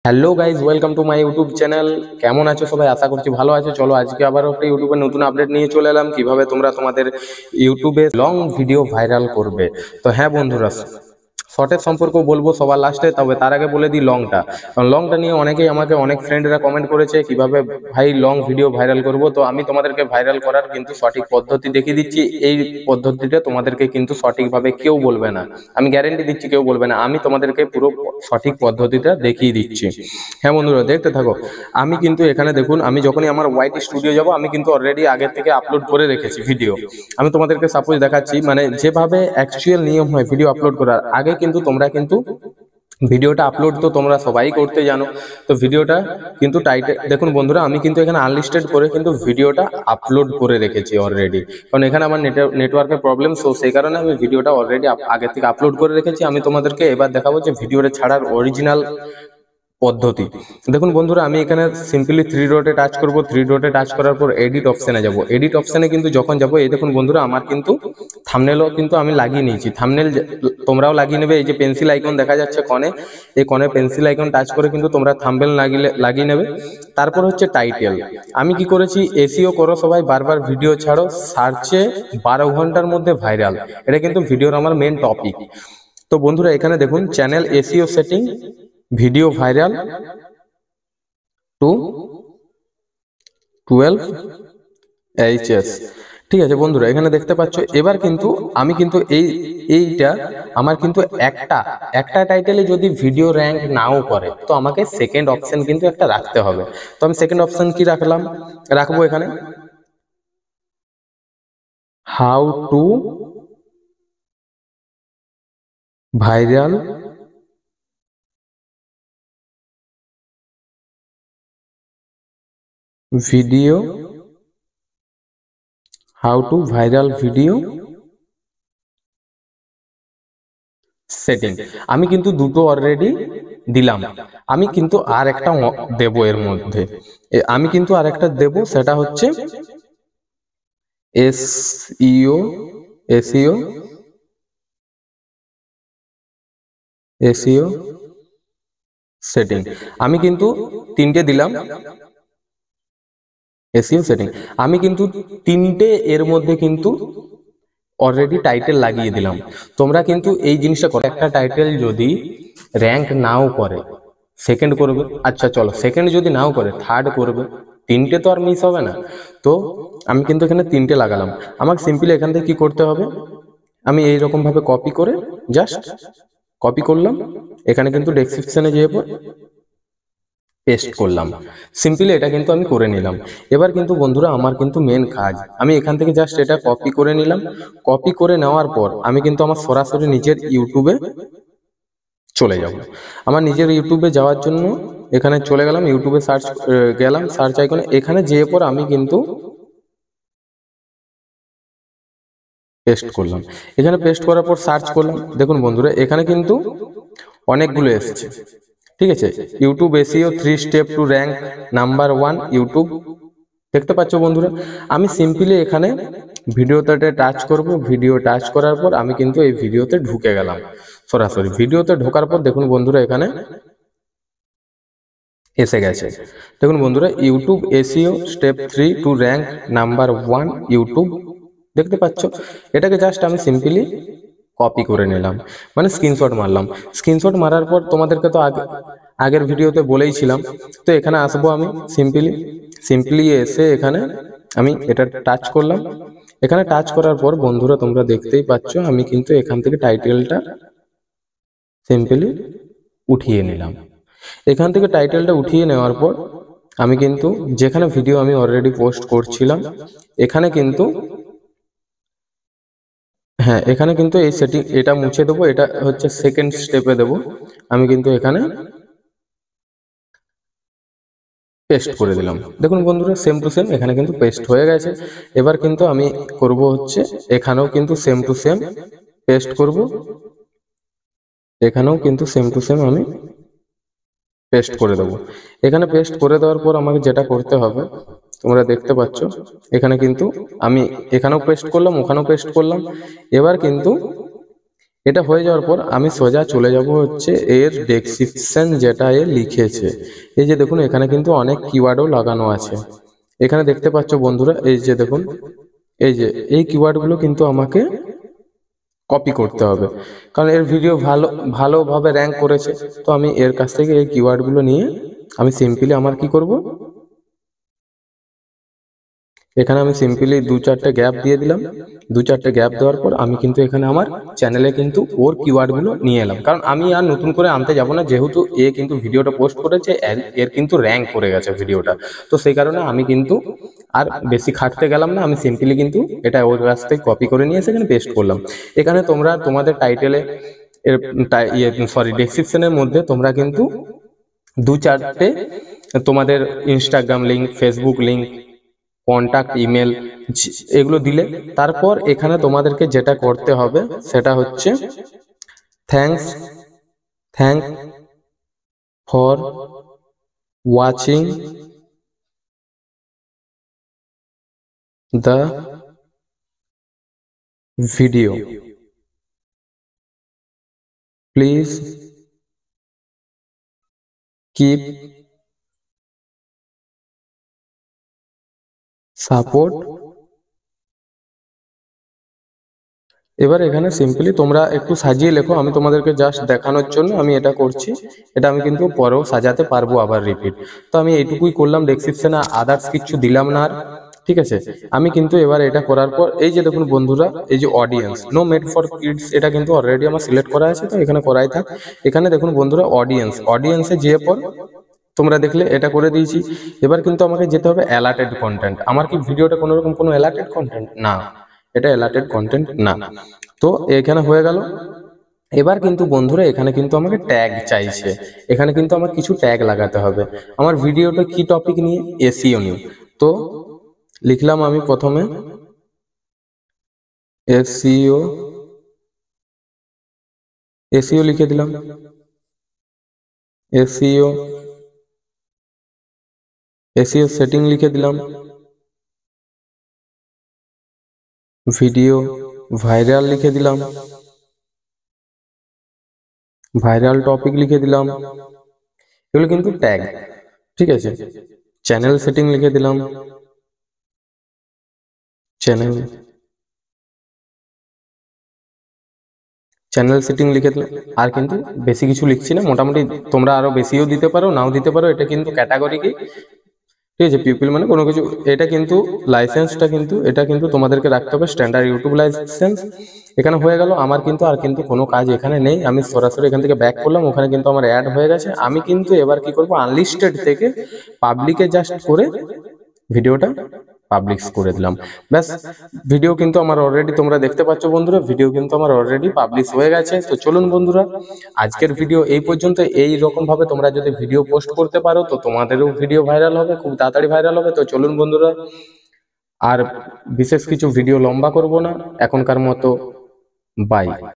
Hello guys, welcome to my YouTube channel. কেমন আছো সবাই? আশা করছি ভালো আছো। চলো আজকে আবার একটা ইউটিউবে নতুন আপডেট নিয়ে চলে এলাম, কিভাবে তোমরা তোমাদের ইউটিউবে লং ভিডিও ভাইরাল করবে। তো হ্যাঁ বন্ধুরা, শর্টের সম্পর্ক বলবো সবার লাস্টে, তবে তার আগে বলে দিই লংটা। কারণ লংটা নিয়ে অনেকেই আমাকে অনেক ফ্রেন্ডরা কমেন্ট করেছে কিভাবে ভাই লং ভিডিও ভাইরাল করব। তো আমি তোমাদেরকে ভাইরাল করার কিন্তু সঠিক পদ্ধতি দেখিয়ে দিচ্ছি। এই পদ্ধতিটা তোমাদেরকে কিন্তু সঠিকভাবে কেউ বলবে না, আমি গ্যারেন্টি দিচ্ছি কেউ বলবে না। আমি তোমাদেরকে পুরো সঠিক পদ্ধতিটা দেখিয়ে দিচ্ছি। হ্যাঁ বন্ধুরা, দেখতে থাকো। আমি কিন্তু এখানে দেখুন, আমি যখনই আমার ওয়াইটি স্টুডিও যাব, আমি কিন্তু অলরেডি আগে থেকে আপলোড করে রেখেছি ভিডিও। আমি তোমাদেরকে সাপোজ দেখাচ্ছি, মানে যেভাবে অ্যাকচুয়াল নিয়ম হয় ভিডিও আপলোড করার আগে, কিন্তু তোমরা কিন্তু ভিডিওটা আপলোড তো তোমরা সবাই করতে জানো। তো ভিডিওটা কিন্তু টাইটেল দেখুন বন্ধুরা, আমি কিন্তু এখানে আনলিস্টেড করে কিন্তু ভিডিওটা আপলোড করে রেখেছি অলরেডি। কারণ এখানে আমার নেটওয়ার্কের প্রবলেম, সো সেই কারণে আমি ভিডিওটা অলরেডি আগে থেকে আপলোড করে রেখেছি। আমি তোমাদেরকে এবার দেখাবো যে ভিডিওটা ছাড়ার অরিজিনাল পদ্ধতি। দেখুন বন্ধুরা, আমি এখানে সিম্পলি থ্রি ডটে টাচ করব। থ্রি ডটে টাচ করার পর এডিট অপশনে যাব। এডিট অপশনে কিন্তু যখন যাব, এই দেখুন বন্ধুরা, আমার কিন্তু থাম্বনেলও কিন্তু আমি লাগিয়ে নিয়েছি। থাম্বনেল তোমরাও লাগিয়ে নেবে। এই যে পেন্সিল আইকন দেখা যাচ্ছে কনে, এই কনে পেন্সিল আইকন টাচ করে কিন্তু তোমরা থাম্বনেল লাগিয়ে নেবে। তারপর হচ্ছে টাইটেল। আমি কি করেছি, এসইও করো সবাই, বারবার ভিডিও ছাড়ো, সার্চে 12 ঘন্টার মধ্যে ভাইরাল। এটা কিন্তু ভিডিওর আমার মেন টপিক। তো বন্ধুরা এখানে দেখুন, channel SEO setting, video viral to 12 এইচএস। ঠিক আছে বন্ধুরা, এখানে দেখতে পাচ্ছ। এবার কিন্তু আমি কিন্তু এইটা আমার কিন্তু একটা টাইটেলে যদি ভিডিও র্যাঙ্ক নাও করে, তো আমাকে সেকেন্ড অপশন কিন্তু একটা রাখতে হবে। তো আমি সেকেন্ড অপশন কি রাখবো এখানে, how to viral video, how to viral video setting. আমি কিন্তু দুটো অলরেডি দিলাম। আমি কিন্তু আর একটা দেব এর মধ্যে। আমি কিন্তু আর একটা দেব, সেটা হচ্ছে এসইও এসইও এসইও সেটিং। আমি কিন্তু তিনটে দিলাম। এসইও সেটিং আমি কিন্তু তিনটে এর মধ্যে কিন্তু অলরেডি টাইটেল লাগিয়ে দিলাম। তোমরা কিন্তু এই জিনিসটা করো, একটা টাইটেল যদি র্যাঙ্ক নাও করে, সেকেন্ড করবে। আচ্ছা চলো, সেকেন্ড যদি নাও করে, থার্ড করবে। তিনটে তো আর মিস হবে না। তো আমি কিন্তু এখানে তিনটে লাগালাম। আমাকে সিম্পলি এখান থেকে কি করতে হবে, আমি এইরকম ভাবে কপি করে জাস্ট কপি করলাম, এখানে কিন্তু ডেসক্রিপশনে যেয়ে পেস্ট করলাম। সিম্পলি এটা কিন্তু আমি করে নিলাম। এবার কিন্তু বন্ধুরা আমার কিন্তু মেন কাজ, আমি এখান থেকে জাস্ট এটা কপি করে নিলাম। কপি করে নেওয়ার পর আমি কিন্তু আমার সরাসরি নিজের ইউটিউবে চলে যাব। আমার নিজের ইউটিউবে যাওয়ার জন্য এখানে চলে গেলাম, ইউটিউবে গেলাম সার্চ আইকনে, এখানে যেয়ে পর আমি কিন্তু পেস্ট করলাম। এখানে পেস্ট করার পর সার্চ করলাম। দেখুন বন্ধুরা, এখানে কিন্তু অনেকগুলো এসছে। ঠিক আছে, YouTube SEO 3 step to rank number 1 YouTube. দেখতে পাচ্ছ বন্ধুরা, আমি সিম্পলি এখানে ভিডিওতে টাচ করব। ভিডিও টাচ করার পর আমি কিন্তু এই ভিডিওতে ঢুকে গেলাম। সরাসরি ভিডিওতে ঢোকার পর দেখুন বন্ধুরা, এখানে এসে গেছে। দেখুন বন্ধুরা, YouTube SEO step 3 to rank number 1 YouTube. দেখতে পাচ্ছ, এটাকে জাস্ট আমি সিম্পলি কপি করে নিলাম, মানে স্ক্রিনশট মারলাম। স্ক্রিনশট মারার পর তোমাদেরকে তো আগের ভিডিওতে বলেইছিলাম। তো এখানে আসবো আমি সিম্পলি এসে এখানে আমি এটা টাচ করলাম। এখানে টাচ করার পর বন্ধুরা তোমরা দেখতেই পাচ্ছ, আমি কিন্তু এখান থেকে টাইটেলটা সিম্পলি উঠিয়ে নিলাম। এখান থেকে টাইটেলটা উঠিয়ে নেওয়ার পর আমি কিন্তু যেখানে ভিডিও আমি অলরেডি পোস্ট করছিলাম, এখানে কিন্তু হ্যাঁ, এখানে কিন্তু এই সেটিং এটা মুছে দেবো। এটা হচ্ছে সেকেন্ড স্টেপে দেবো। আমি কিন্তু এখানে পেস্ট করে দিলাম। দেখুন বন্ধুরা, সেম টু সেম এখানে কিন্তু পেস্ট হয়ে গেছে। এবার কিন্তু আমি করব হচ্ছে, এখানেও কিন্তু সেম টু সেম পেস্ট করব। এখানেও কিন্তু সেম টু সেম আমি পেস্ট করে দেবো। এখানে পেস্ট করে দেওয়ার পর আমাকে যেটা করতে হবে, তোমরা দেখতে পাচ্ছ, এখানে কিন্তু আমি এখানেও পেস্ট করলাম, ওখানেও পেস্ট করলাম। এবার কিন্তু এটা হয়ে যাওয়ার পর আমি সোজা চলে যাব হচ্ছে এর ডেসক্রিপশন যেটা এ লিখেছে। এই যে দেখুন এখানে কিন্তু অনেক কিওয়ার্ডও লাগানো আছে। এখানে দেখতে পাচ্ছ বন্ধুরা, এই যে দেখুন, এই যে এই কিওয়ার্ডগুলো কিন্তু আমাকে কপি করতে হবে, কারণ এর ভিডিও ভালোভাবে র্যাঙ্ক করেছে। তো আমি এর কাছ থেকে এই কিওয়ার্ডগুলো নিয়ে আমি সিম্পলি আমার কি করব, এখানে আমি সিম্পলি 2-4টে গ্যাপ দিয়ে দিলাম। 2-4টে গ্যাপ দেওয়ার পর আমি কিন্তু এখানে আমার চ্যানেলে কিন্তু ওর কিওয়ার্ডগুলো নিয়ে এলাম, কারণ আমি আর নতুন করে আনতে যাব না, যেহেতু এ কিন্তু ভিডিওটা পোস্ট করেছে, এর কিন্তু র্যাঙ্ক করে গেছে ভিডিওটা। তো সেই কারণে আমি কিন্তু আর বেশি খাটতে গেলাম না, আমি সিম্পলি কিন্তু এটা ওর কাছ থেকে কপি করে নিয়ে এসে এখানে পেস্ট করলাম। এখানে তোমরা তোমাদের টাইটেলে এর ডেসক্রিপশনের মধ্যে তোমরা কিন্তু 2-4টে তোমাদের Instagram link, Facebook link, contact, email এগুলো দিলে, তারপর এখানে তোমাদেরকে যেটা করতে হবে সেটা হচ্ছে thanks thank for watching the video, please keep support. এবার এখানে সিম্পলি তোমরা একটু সাজিয়ে লেখো, আমি তোমাদেরকে জাস্ট দেখানোর জন্য আমি এটা করছি। এটা আমি কিন্তু পরেও সাজাতে পারবো আবার রিপিট। তো আমি এইটুকুই করলাম, ডেসক্রিপশনে আদার্স কিছু দিলাম না আর, ঠিক আছে। আমি কিন্তু এবার এটা করার পর এই যে দেখুন বন্ধুরা, এই যে audience no made for kids, এটা কিন্তু অলরেডি আমার সিলেক্ট করা আছে, তো এখানে করাই থাক। এখানে দেখুন বন্ধুরা অডিয়েন্সে যেয়ে পর তোমরা দেখলে এটা করে দিয়েছি। এবার কিন্তু আমাকে যেতে হবে অ্যালার্টেড কন্টেন্ট। আমার কি ভিডিওটা কোনো রকম কোনো অ্যালার্টেড কন্টেন্ট না, এটা অ্যালার্টেড কন্টেন্ট না। তো এখানে হয়ে গেল। এবার কিন্তু বন্ধুরা এখানে কিন্তু আমাকে ট্যাগ চাইছে, এখানে কিন্তু আমার কিছু ট্যাগ লাগাতে হবে। আমার ভিডিওটা কি টপিক নিয়ে, এসইও নিয়ে। তো লিখলাম আমি প্রথমে এসইও, এসইও লিখে দিলাম, এসইও, এসইও সেটিং লিখে দিলাম, ভিডিও ভাইরাল লিখে দিলাম, ভাইরাল টপিক লিখে দিলাম, এগুলো কিন্তু ট্যাগ, ঠিক আছে। চ্যানেল সেটিং লিখে দিলাম, চ্যানেল সেটিং লিখে দিলাম। আর কিন্তু বেশি কিছু লিখছি না, মোটামুটি তোমরা আরো বেশিও দিতে পারো, নাও দিতে পারো, এটা কিন্তু ক্যাটাগরি কি, ঠিক আছে। পিপল মানে কোনো কিছু, এটা কিন্তু লাইসেন্সটা কিন্তু এটা কিন্তু তোমাদেরকে রাখতে হবে স্ট্যান্ডার্ড ইউটিউব লাইসেন্স। এখানে হয়ে গেল আমার কিন্তু আর কিন্তু কোনো কাজ এখানে নেই। আমি সরাসরি এখান থেকে ব্যাক করলাম, ওখানে কিন্তু আমার অ্যাড হয়ে গেছে। আমি কিন্তু এবার কি করব, আনলিস্টেড থেকে পাবলিকে জাস্ট করে ভিডিওটা পাবলিশ করে দিলাম, ব্যাস। ভিডিও কিন্তু আমার অলরেডি তোমরা দেখতে পাচ্ছ বন্ধুরা, ভিডিও কিন্তু আমার অলরেডি পাবলিশ হয়ে গেছে। তো চলুন বন্ধুরা, আজকের ভিডিও এই পর্যন্ত। এই রকম ভাবে তোমরা যদি ভিডিও পোস্ট করতে পারো তো তোমাদেরও ভিডিও ভাইরাল হবে, খুব তাড়াতাড়ি ভাইরাল হবে। তো চলুন বন্ধুরা, আর বিশেষ কিছু ভিডিও লম্বা করব না এখনকার মতো, বাই।